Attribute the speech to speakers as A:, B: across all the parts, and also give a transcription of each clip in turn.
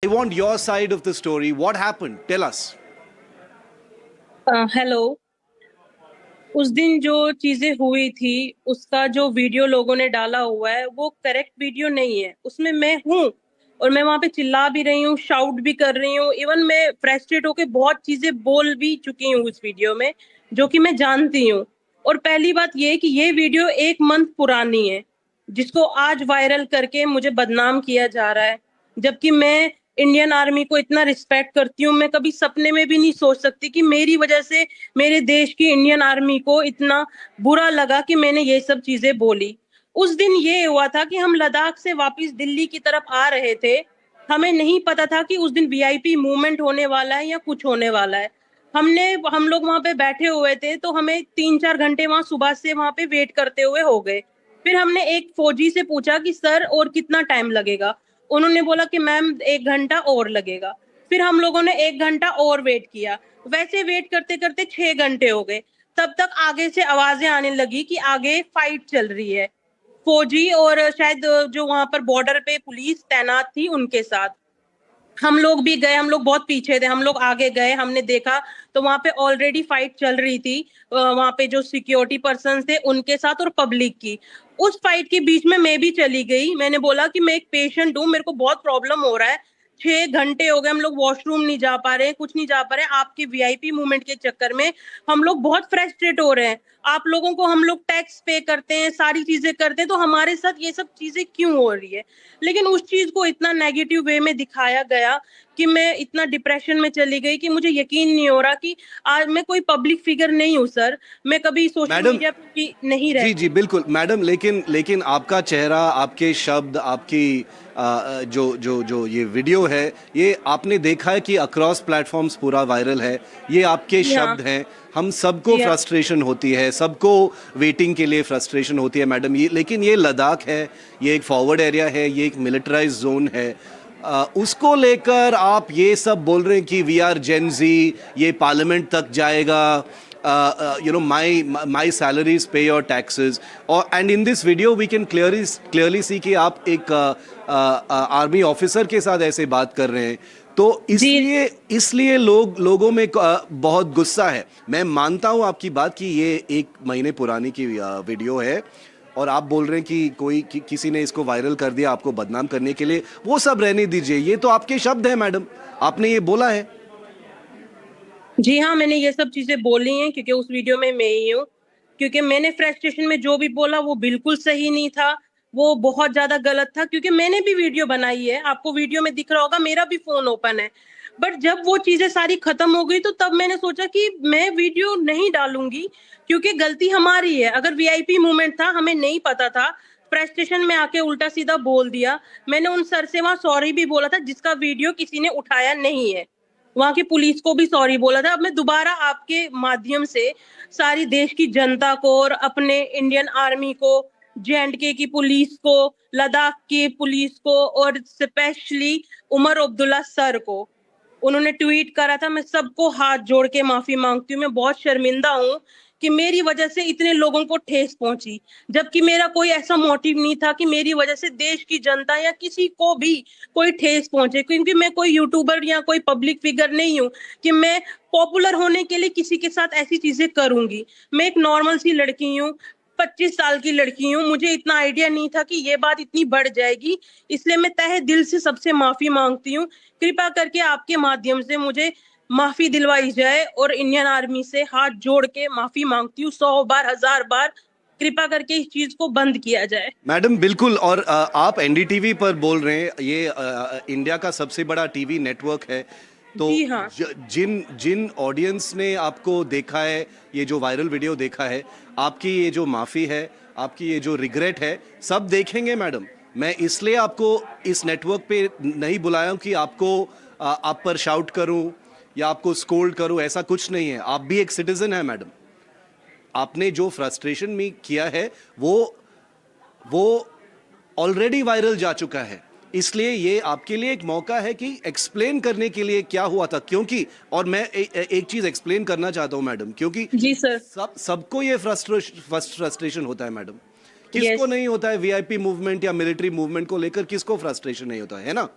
A: I want your side of the story. What happened? Tell us.
B: Hello. उस दिन जो चीजें हुई थी उसका जो वीडियो लोगों ने डाला हुआ है वो करेक्ट वीडियो नहीं है। उसमें मैं हूँ और मैं वहां पे चिल्ला भी रही हूँ, शाउट भी कर रही हूँ, इवन मैं फ्रस्ट्रेट होके बहुत चीजें बोल भी चुकी हूँ उस वीडियो में, जो कि मैं जानती हूँ। और पहली बात ये है कि ये वीडियो 1 मंथ पुरानी है, जिसको आज वायरल करके मुझे बदनाम किया जा रहा है। जबकि मैं इंडियन आर्मी को इतना रिस्पेक्ट करती हूँ, मैं कभी सपने में भी नहीं सोच सकती कि मेरी वजह से मेरे देश की इंडियन आर्मी को इतना बुरा लगा कि मैंने ये सब चीजें बोली। उस दिन ये हुआ था कि हम लद्दाख से वापस दिल्ली की तरफ आ रहे थे। हमें नहीं पता था कि उस दिन वीआईपी मूवमेंट होने वाला है या कुछ होने वाला है। हम लोग वहां पे बैठे हुए थे तो हमें 3-4 घंटे वहां सुबह से वहां पे वेट करते हुए हो गए। फिर हमने एक फौजी से पूछा कि सर और कितना टाइम लगेगा। उन्होंने बोला कि मैम 1 घंटा और लगेगा। फिर हम लोगों ने 1 घंटा और वेट किया। वैसे वेट करते करते 6 घंटे हो गए। तब तक आगे से आवाजें आने लगी कि आगे फाइट चल रही है, फौजी और शायद जो वहां पर बॉर्डर पे पुलिस तैनात थी उनके साथ। हम लोग भी गए, हम लोग बहुत पीछे थे, हम लोग आगे गए, हमने देखा तो वहां पे ऑलरेडी फाइट चल रही थी। वहां पे जो सिक्योरिटी पर्सन थे उनके साथ और पब्लिक की। उस फाइट के बीच में मैं भी चली गई। मैंने बोला कि मैं एक पेशेंट हूँ, मेरे को बहुत प्रॉब्लम हो रहा है। 6 घंटे हो गए, हम लोग वॉशरूम नहीं जा पा रहे, कुछ नहीं जा पा रहे। आपके वीआईपी मूवमेंट के चक्कर में हम लोग बहुत फ्रस्ट्रेट हो रहे हैं। आप लोगों को हम लोग टैक्स पे करते हैं, सारी चीजें करते हैं, तो हमारे साथ ये सब चीजें क्यों हो रही है। लेकिन उस चीज को इतना नेगेटिव वे में दिखाया गया कि मैं इतना डिप्रेशन में चली गई कि मुझे यकीन नहीं हो रहा कि आज मैं कोई पब्लिक फिगर नहीं हूँ सर। मैं कभी सोशल
A: मैडम,
B: मीडिया पे भी नहीं
A: जी
B: रहती
A: जी
B: हूँ।
A: बिल्कुल मैडम, लेकिन लेकिन आपका चेहरा, आपके शब्द, आपकी जो जो जो ये वीडियो है, ये आपने देखा है कि अक्रॉस प्लेटफॉर्म्स पूरा वायरल है। ये आपके
B: जी हाँ।
A: शब्द हैं। हम सबको
B: जी हाँ।
A: फ्रस्ट्रेशन होती है, सबको वेटिंग के लिए फ्रस्ट्रेशन होती है मैडम। ये लेकिन ये लद्दाख है, ये एक फॉरवर्ड एरिया है, ये एक मिलिटराइज जोन है। उसको लेकर आप ये सब बोल रहे हैं कि वी आर जेन जी, ये पार्लियामेंट तक जाएगा, my salaries pay your taxes, or and in this video we can clearly see कि आप एक आर्मी ऑफिसर के साथ ऐसे बात कर रहे हैं। तो
B: जी।
A: इसलिए लोगों में बहुत गुस्सा है। मैं मानता हूं आपकी बात कि ये 1 महीने पुरानी की वीडियो है, और आप बोल रहे हैं कि किसी ने इसको वायरल कर दिया आपको बदनाम करने के लिए। वो सब रहने दीजिए, ये तो आपके शब्द हैं मैडम, आपने ये बोला है।
B: जी हाँ, मैंने ये सब चीजें बोली हैं क्योंकि उस वीडियो में मैं ही हूँ। क्योंकि मैंने फ्रस्ट्रेशन में जो भी बोला वो बिल्कुल सही नहीं था, वो बहुत ज्यादा गलत था। क्योंकि मैंने भी वीडियो बनाई है, आपको वीडियो में दिख रहा होगा, मेरा भी फोन ओपन है। बट जब वो चीजें सारी खत्म हो गई तो तब मैंने सोचा कि मैं वीडियो नहीं डालूंगी, क्योंकि गलती हमारी है। अगर वीआईपी मूवमेंट था, हमें नहीं पता था, फ्रस्ट्रेशन में आके उल्टा सीधा बोल दिया। मैंने उन सर से वहां सॉरी भी बोला था, जिसका वीडियो किसी ने उठाया नहीं है। वहां की पुलिस को भी सॉरी बोला था। अब मैं दोबारा आपके माध्यम से सारी देश की जनता को और अपने इंडियन आर्मी को, जेएंडके की पुलिस को, लद्दाख की पुलिस को, और स्पेशली उमर अब्दुल्ला सर को, उन्होंने ट्वीट करा था, मैं सबको हाथ जोड़ के माफी मांगती हूँ। मैं बहुत शर्मिंदा हूँ कि मेरी वजह से इतने लोगों को ठेस पहुंची, जबकि मेरा कोई ऐसा मोटिव नहीं था कि मेरी वजह से देश की जनता या किसी को भी कोई ठेस पहुंचे। क्योंकि मैं कोई यूट्यूबर या कोई पब्लिक फिगर नहीं हूँ कि मैं पॉपुलर होने के लिए किसी के साथ ऐसी चीजें करूंगी। मैं एक नॉर्मल सी लड़की हूँ, 25 साल की लड़की हूँ। मुझे इतना आइडिया नहीं था कि ये बात इतनी बढ़ जाएगी। इसलिए मैं तहे दिल से सबसे माफी मांगती हूँ। कृपा करके आपके माध्यम से मुझे माफी दिलवाई जाए, और इंडियन आर्मी से हाथ जोड़ के माफी मांगती हूँ 100 बार, 1000 बार। कृपा करके इस चीज को बंद किया जाए।
A: मैडम बिल्कुल, और आप एनडीटीवी पर बोल रहे हैं, ये इंडिया का सबसे बड़ा टीवी नेटवर्क है। तो
B: जी हाँ।
A: जिन जिन ऑडियंस ने आपको देखा है, ये जो वायरल वीडियो देखा है, आपकी ये जो माफ़ी है, आपकी ये जो रिग्रेट है, सब देखेंगे मैडम। मैं इसलिए आपको इस नेटवर्क पे नहीं बुलाया हूं कि आपको आप पर शाउट करूं या आपको स्कोल्ड करूं, ऐसा कुछ नहीं है। आप भी एक सिटीजन है मैडम। आपने जो फ्रस्ट्रेशन में किया है वो ऑलरेडी वायरल जा चुका है। इसलिए ये आपके लिए एक मौका है कि एक्सप्लेन करने के लिए क्या हुआ था। क्योंकि और मैं एक चीज एक्सप्लेन करना चाहता हूं मैडम, क्योंकि
B: जी सर।
A: सबको ये फ्रस्ट्रेशन होता है मैडम। किसको
B: यस।
A: नहीं होता है? वीआईपी मूवमेंट या मिलिट्री मूवमेंट को लेकर किसको फ्रस्ट्रेशन नहीं होता है ना?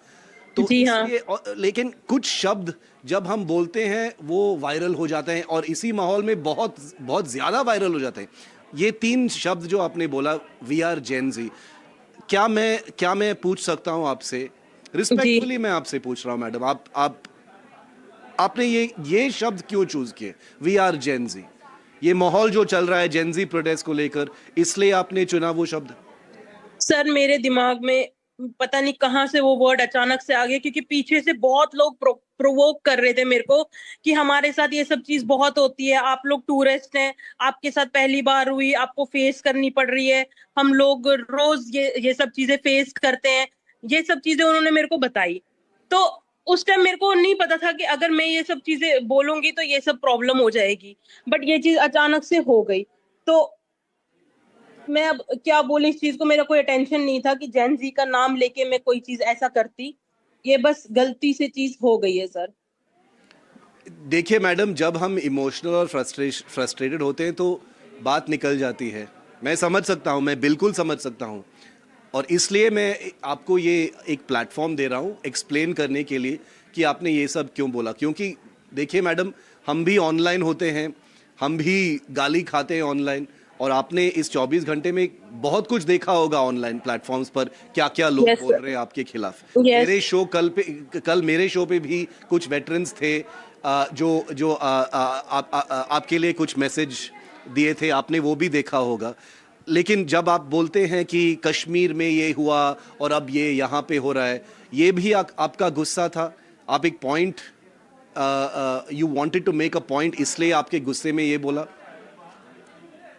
A: तो
B: जी हाँ।
A: इसलिए लेकिन कुछ शब्द जब हम बोलते हैं वो वायरल हो जाते हैं और इसी माहौल में बहुत बहुत ज्यादा वायरल हो जाते हैं। ये 3 शब्द जो आपने बोला, वी आर जेन जी, क्या मैं पूछ सकता हूं आपसे,
B: जी
A: रिस्पेक्टफुली मैं आपसे पूछ रहा हूं मैडम, आप आपने ये शब्द क्यों चूज किए, वी आर जेन जी? ये माहौल जो चल रहा है जेन जी प्रोटेस्ट को लेकर, इसलिए आपने चुना वो शब्द?
B: सर, मेरे दिमाग में पता नहीं कहाँ से वो वर्ड अचानक से आ गया, क्योंकि पीछे से बहुत लोग प्रोवोक कर रहे थे मेरे को कि हमारे साथ ये सब चीज बहुत होती है, आप लोग टूरिस्ट हैं, आपके साथ पहली बार हुई, आपको फेस करनी पड़ रही है, हम लोग रोज ये सब चीजें फेस करते हैं। ये सब चीजें उन्होंने मेरे को बताई। तो उस टाइम मेरे को नहीं पता था कि अगर मैं ये सब चीजें बोलूंगी तो ये सब प्रॉब्लम हो जाएगी, बट ये चीज अचानक से हो गई। तो मैं अब क्या बोलूं इस चीज को, मेरा कोई अटेंशन नहीं था कि जैन जी का नाम लेके मैं कोई चीज ऐसा करती। ये बस गलती से चीज हो गई है सर।
A: देखिए मैडम, जब हम इमोशनल और फ्रस्ट्रेटेड होते हैं तो बात निकल जाती है। मैं समझ सकता हूँ, मैं बिल्कुल समझ सकता हूँ, और इसलिए मैं आपको ये एक प्लेटफॉर्म दे रहा हूँ एक्सप्लेन करने के लिए कि आपने ये सब क्यों बोला। क्योंकि देखिए मैडम, हम भी ऑनलाइन होते हैं, हम भी गाली खाते हैं ऑनलाइन, और आपने इस 24 घंटे में बहुत कुछ देखा होगा ऑनलाइन प्लेटफॉर्म्स पर, क्या क्या लोग
B: यस
A: बोल
B: सर।
A: रहे हैं आपके खिलाफ।
B: यस।
A: मेरे शो कल मेरे शो पे भी कुछ वेटरन्स थे, जो जो आपके लिए कुछ मैसेज दिए थे, आपने वो भी देखा होगा। लेकिन जब आप बोलते हैं कि कश्मीर में ये हुआ और अब ये यहाँ पे हो रहा है, ये भी आपका गुस्सा था? आप एक point, you wanted to make a point, इसलिए आपके गुस्से में ये बोला?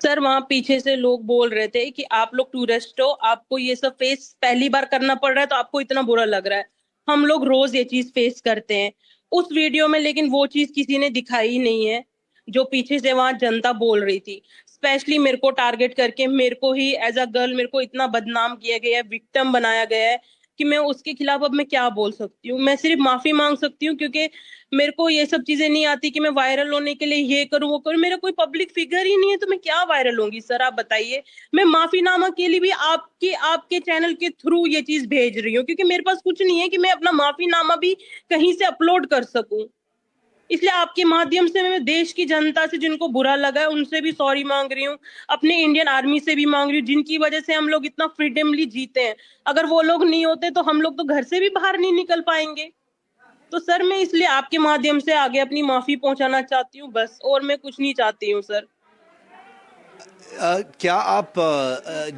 B: सर, वहां पीछे से लोग बोल रहे थे कि आप लोग टूरिस्ट हो, आपको ये सब फेस पहली बार करना पड़ रहा है तो आपको इतना बुरा लग रहा है। हम लोग रोज ये चीज फेस करते हैं उस वीडियो में, लेकिन वो चीज किसी ने दिखाई ही नहीं है जो पीछे से वहां जनता बोल रही थी। स्पेशली मेरे को टारगेट करके, मेरे को ही एज अ गर्ल मेरे को इतना बदनाम किया गया है, विक्टिम बनाया गया है कि मैं उसके खिलाफ अब मैं क्या बोल सकती हूँ। मैं सिर्फ माफी मांग सकती हूँ, क्योंकि मेरे को ये सब चीजें नहीं आती कि मैं वायरल होने के लिए ये करूं वो करूं। मेरा कोई पब्लिक फिगर ही नहीं है तो मैं क्या वायरल होंगी सर, आप बताइए। मैं माफीनामा के लिए भी आपके चैनल के थ्रू ये चीज भेज रही हूँ, क्योंकि मेरे पास कुछ नहीं है कि मैं अपना माफीनामा भी कहीं से अपलोड कर सकूं। इसलिए आपके माध्यम से मैं देश की जनता से, जिनको बुरा लगा है, उनसे भी सॉरी मांग रही हूँ। अपने इंडियन आर्मी से भी मांग रही हूँ, जिनकी वजह से हम लोग इतना फ्रीडमली जीते हैं। अगर वो लोग नहीं होते तो हम लोग तो घर से भी बाहर नहीं निकल पाएंगे। तो सर, मैं इसलिए आपके माध्यम से आगे अपनी माफी पहुंचाना चाहती हूँ बस, और मैं कुछ नहीं चाहती हूँ सर।
A: क्या आप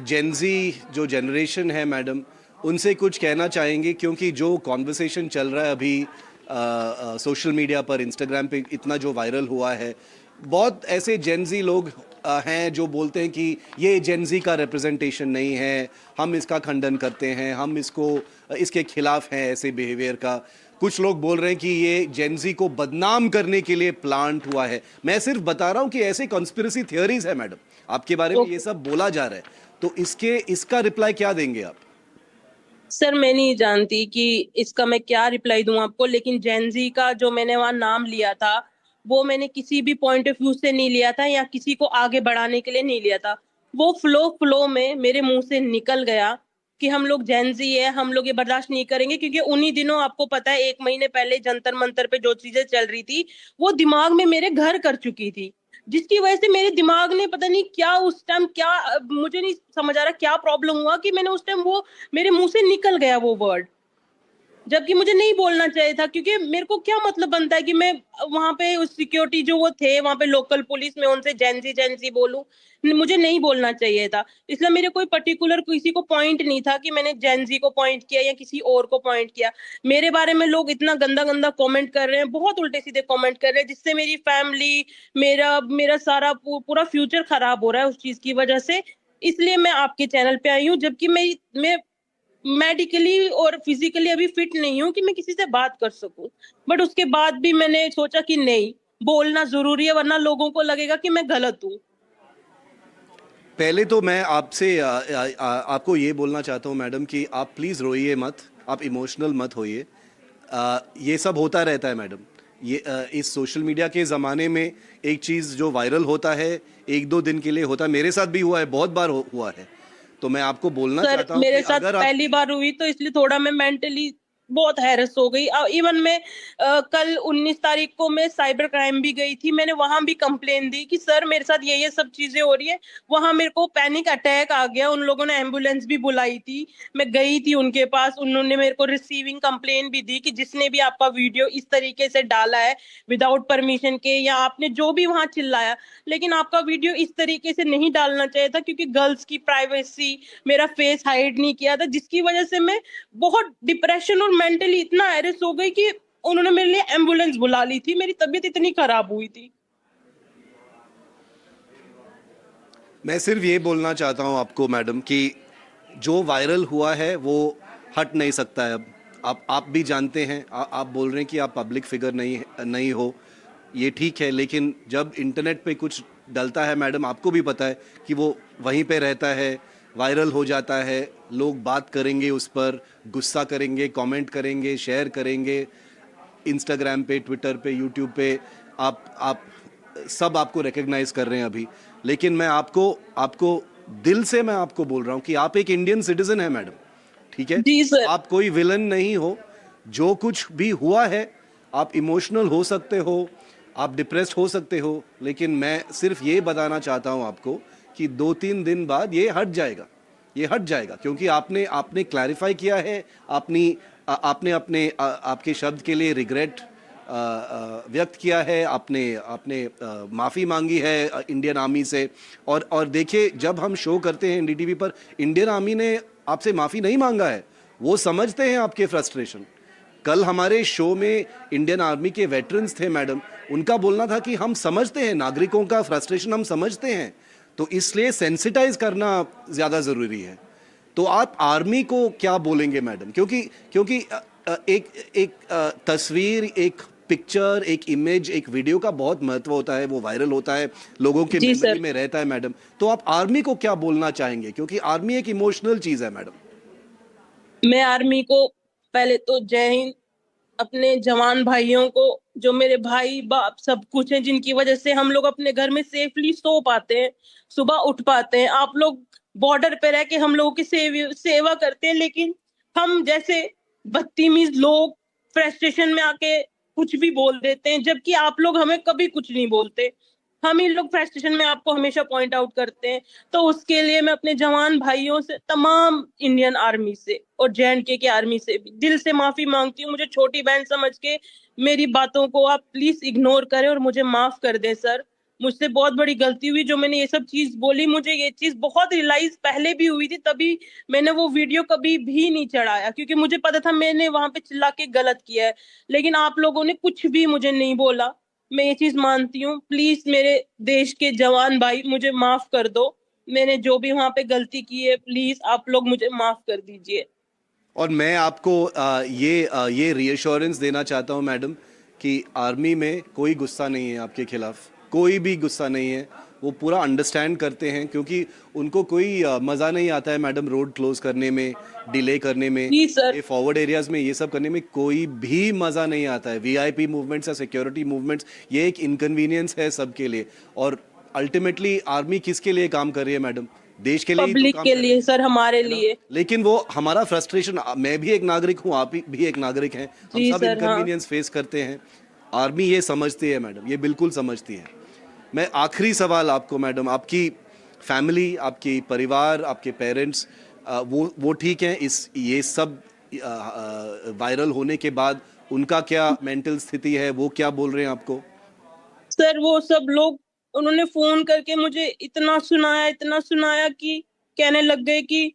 A: जेनजी जो जनरेशन है मैडम, उनसे कुछ कहना चाहेंगे? क्योंकि जो कॉन्वर्सेशन चल रहा है अभी सोशल मीडिया पर, इंस्टाग्राम पे इतना जो वायरल हुआ है, बहुत ऐसे जेनजी लोग हैं जो बोलते हैं कि ये जेनजी का रिप्रेजेंटेशन नहीं है, हम इसका खंडन करते हैं, हम इसके खिलाफ हैं ऐसे बिहेवियर का। कुछ लोग बोल रहे हैं कि ये जेनजी को बदनाम करने के लिए प्लांट हुआ है। मैं सिर्फ बता रहा हूं कि ऐसे कॉन्स्पिरेसी थियरीज है मैडम, आपके बारे में ये सब बोला जा रहा है, तो इसका रिप्लाई क्या देंगे आप?
B: सर, मैं नहीं जानती कि इसका मैं क्या रिप्लाई दूं आपको, लेकिन जेनजी का जो मैंने वहां नाम लिया था, वो मैंने किसी भी पॉइंट ऑफ व्यू से नहीं लिया था या किसी को आगे बढ़ाने के लिए नहीं लिया था। वो फ्लो फ्लो में मेरे मुंह से निकल गया कि हम लोग जेनजी है, हम लोग ये बर्दाश्त नहीं करेंगे। क्योंकि उन्हीं दिनों आपको पता है, 1 महीने पहले जंतर मंतर पे जो चीजें चल रही थी, वो दिमाग में मेरे घर कर चुकी थी, जिसकी वजह से मेरे दिमाग ने पता नहीं क्या उस टाइम क्या, मुझे नहीं समझ आ रहा क्या प्रॉब्लम हुआ कि मैंने उस टाइम वो मेरे मुंह से निकल गया वो वर्ड, जबकि मुझे नहीं बोलना चाहिए था। क्योंकि मेरे को क्या मतलब बनता है कि मैं वहां पे उस सिक्योरिटी जो वो थे वहां पे लोकल पुलिस में उनसे जेंजी जेंजी बोलूं, मुझे नहीं बोलना चाहिए था। इसलिए मेरे कोई पर्टिकुलर किसी को पॉइंट नहीं था कि मैंने जेंजी को पॉइंट किया या किसी और को पॉइंट किया। मेरे बारे में लोग इतना गंदा गंदा कमेंट कर रहे हैं, बहुत उल्टे सीधे कमेंट कर रहे हैं, जिससे मेरी फैमिली, मेरा मेरा सारा पूरा फ्यूचर खराब हो रहा है उस चीज की वजह से। इसलिए मैं आपके चैनल पे आई हूँ, जबकि मैं मेडिकली और फिजिकली अभी फिट नहीं हूँ कि मैं किसी से बात कर सकूं। बट उसके बाद भी मैंने सोचा कि नहीं, बोलना जरूरी है, वरना लोगों को लगेगा कि मैं गलत हूँ।
A: पहले तो मैं आपसे आपको ये बोलना चाहता हूँ मैडम कि आप प्लीज़ रोइए मत, आप इमोशनल मत होइए। ये सब होता रहता है मैडम। इस सोशल मीडिया के ज़माने में एक चीज़ जो वायरल होता है, 1-2 दिन के लिए होता है। मेरे साथ भी हुआ है, बहुत बार हुआ है। तो मैं आपको बोलना
B: सर,
A: चाहता हूँ कि
B: मेरे साथ
A: अगर आप,
B: पहली बार हुई तो इसलिए थोड़ा मैं मेंटली बहुत हैरस हो गई। इवन मैं कल 19 तारीख को मैं साइबर क्राइम भी गई थी, मैंने वहां भी कंप्लेन दी कि सर मेरे साथ ये सब चीजें हो रही है। वहां मेरे को पैनिक अटैक आ गया, उन लोगों ने एम्बुलेंस भी बुलाई थी, मैं गई थी उनके पास, उन्होंने मेरे को रिसीविंग कंप्लेन भी दी कि जिसने भी आपका वीडियो इस तरीके से डाला है विदाउट परमिशन के, या आपने जो भी वहां चिल्लाया, लेकिन आपका वीडियो इस तरीके से नहीं डालना चाहिए था, क्योंकि गर्ल्स की प्राइवेसी, मेरा फेस हाइड नहीं किया था, जिसकी वजह से मैं बहुत डिप्रेशन और मेंटली इतना हैरेस हो गई कि उन्होंने मेरे लिए एम्बुलेंस बुला ली थी, मेरी तबीयत इतनी खराब हुई थी।
A: मैं सिर्फ ये बोलना चाहता हूँ आपको मैडम कि जो वायरल हुआ है वो हट नहीं सकता है अब। आप भी जानते हैं, आप बोल रहे हैं कि आप पब्लिक फिगर नहीं हो, ये ठीक है, लेकिन जब इंटरनेट पे कुछ डलता है मैडम, आपको भी पता है कि वो वहीं पे रहता है, वायरल हो जाता है, लोग बात करेंगे उस पर, गुस्सा करेंगे, कमेंट करेंगे, शेयर करेंगे, इंस्टाग्राम पे, ट्विटर पे, यूट्यूब पे, आप सब आपको रिकग्नाइज कर रहे हैं अभी। लेकिन मैं आपको आपको दिल से मैं आपको बोल रहा हूँ कि आप एक इंडियन सिटीजन है मैडम, ठीक है?
B: जी सर।
A: आप कोई विलन नहीं हो। जो कुछ भी हुआ है, आप इमोशनल हो सकते हो, आप डिप्रेस्ड हो सकते हो, लेकिन मैं सिर्फ ये बताना चाहता हूँ आपको कि 2-3 दिन बाद ये हट जाएगा, ये हट जाएगा, क्योंकि आपने आपने क्लैरिफाई किया है, आपने अपने आपके शब्द के लिए रिग्रेट व्यक्त किया है, आपने आपने माफ़ी मांगी है इंडियन आर्मी से। और देखिए, जब हम शो करते हैं एनडीटीवी पर, इंडियन आर्मी ने आपसे माफ़ी नहीं मांगा है, वो समझते हैं आपके फ्रस्ट्रेशन। कल हमारे शो में इंडियन आर्मी के वेटरन्स थे मैडम, उनका बोलना था कि हम समझते हैं नागरिकों का फ्रस्ट्रेशन, हम समझते हैं, तो इसलिए सेंसिटाइज करना ज़्यादा ज़रूरी है। तो आप आर्मी को क्या बोलेंगे मैडम? क्योंकि क्योंकि एक एक तस्वीर, एक पिक्चर, एक इमेज, एक वीडियो का बहुत महत्व होता है, वो वायरल होता है, लोगों के
B: जी
A: मेमोरी
B: सर।
A: में रहता है मैडम। तो आप आर्मी को क्या बोलना चाहेंगे? क्योंकि आर्मी एक इमोशनल चीज़ है मैडम।
B: मैं आर्मी को पहले तो जय हिंद, अपने जवान भाइयों को, जो मेरे भाई बाप सब कुछ है, जिनकी वजह से हम लोग अपने घर में सेफली सो पाते हैं, सुबह उठ पाते हैं। आप लोग बॉर्डर पे रह के हम लोगों की सेवा करते हैं, लेकिन हम जैसे बदतमीज लोग फ्रस्ट्रेशन में आके कुछ भी बोल देते हैं, जबकि आप लोग हमें कभी कुछ नहीं बोलते। हम ही लोग फ्रस्ट्रेशन में आपको हमेशा पॉइंट आउट करते हैं। तो उसके लिए मैं अपने जवान भाइयों से, तमाम इंडियन आर्मी से और जेएंडके के आर्मी से भी दिल से माफी मांगती हूँ। मुझे छोटी बहन समझ के मेरी बातों को आप प्लीज इग्नोर करें और मुझे माफ कर दें सर। मुझसे बहुत बड़ी गलती हुई जो मैंने ये सब चीज बोली। मुझे ये चीज बहुत रियलाइज पहले भी हुई थी, तभी मैंने वो वीडियो कभी भी नहीं चढ़ाया, क्योंकि मुझे पता था मैंने वहां पे चिल्ला के गलत किया है। लेकिन आप लोगों ने कुछ भी मुझे नहीं बोला, मैं ये चीज मानती हूँ। प्लीज मेरे देश के जवान भाई, मुझे माफ कर दो। मैंने जो भी वहां पे गलती की है, प्लीज आप लोग मुझे माफ कर दीजिए।
A: और मैं आपको ये रीअश्योरेंस देना चाहता हूँ मैडम कि आर्मी में कोई गुस्सा नहीं है आपके खिलाफ, कोई भी गुस्सा नहीं है। वो पूरा अंडरस्टैंड करते हैं, क्योंकि उनको कोई मज़ा नहीं आता है मैडम रोड क्लोज करने में, डिले करने में,
B: जी सर।
A: ये फॉरवर्ड एरियाज में ये सब करने में कोई भी मज़ा नहीं आता है। वीआईपी मूवमेंट्स या सिक्योरिटी मूवमेंट्स, ये एक इनकन्वीनियंस है सबके लिए। और अल्टीमेटली आर्मी किसके लिए काम कर रही है मैडम? देश के लिए ही तो
B: पब्लिक
A: काम
B: के
A: कर रही
B: लिए सर, हमारे
A: है ना?
B: लिए।
A: लेकिन वो हमारा फ्रस्ट्रेशन, मैं भी एक नागरिक हूँ, आप भी एक नागरिक हैं, हम
B: जी
A: सब
B: सर। हाँ
A: इनकन्वीनियंस फेस करते हैं। आर्मी ये समझती है मैडम, ये बिल्कुल समझती है। मैं आखिरी सवाल आपको मैडम, आपकी फैमिली, आपकी परिवार, आपके पेरेंट्स, वो ठीक हैं इस ये सब वायरल होने के बाद? उनका क्या मेंटल स्थिति है, वो क्या बोल रहे हैं आपको?
B: सर, वो सब लोग उन्होंने फोन करके मुझे इतना सुनाया कि कहने लग गए कि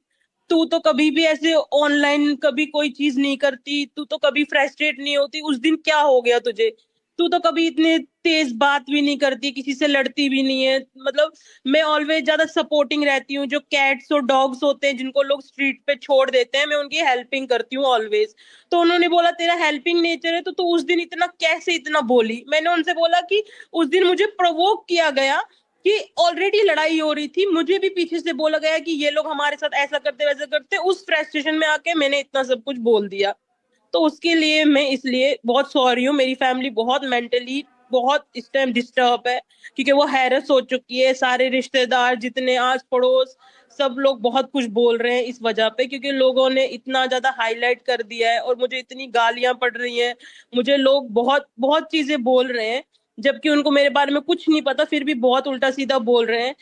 B: तू तो कभी भी ऐसे ऑनलाइन कभी कोई चीज नहीं करती, तू तो कभी फ्रस्ट्रेट नहीं होती, उस दिन क्या हो गया तुझे? तू तो कभी इतने तेज बात भी नहीं करती, किसी से लड़ती भी नहीं है। मतलब मैं ऑलवेज ज्यादा सपोर्टिंग रहती हूँ। जो कैट्स और डॉग्स होते हैं जिनको लोग स्ट्रीट पे छोड़ देते हैं, मैं उनकी हेल्पिंग करती हूँ ऑलवेज। तो उन्होंने बोला तेरा हेल्पिंग नेचर है तो तू उस दिन इतना कैसे इतना बोली? मैंने उनसे बोला कि उस दिन मुझे प्रोवोक किया गया कि ऑलरेडी लड़ाई हो रही थी, मुझे भी पीछे से बोला गया कि ये लोग हमारे साथ ऐसा करते वैसा करते, उस फ्रस्ट्रेशन में आके मैंने इतना सब कुछ बोल दिया। तो उसके लिए मैं इसलिए बहुत सॉरी हूँ। मेरी फैमिली बहुत मेंटली बहुत इस टाइम डिस्टर्ब है, क्योंकि वो हैरस हो चुकी है। सारे रिश्तेदार जितने आस पड़ोस सब लोग बहुत कुछ बोल रहे हैं इस वजह पे, क्योंकि लोगों ने इतना ज्यादा हाईलाइट कर दिया है और मुझे इतनी गालियां पड़ रही हैं। मुझे लोग बहुत बहुत चीजें बोल रहे हैं, जबकि उनको मेरे बारे में कुछ नहीं पता, फिर भी बहुत उल्टा सीधा बोल रहे हैं।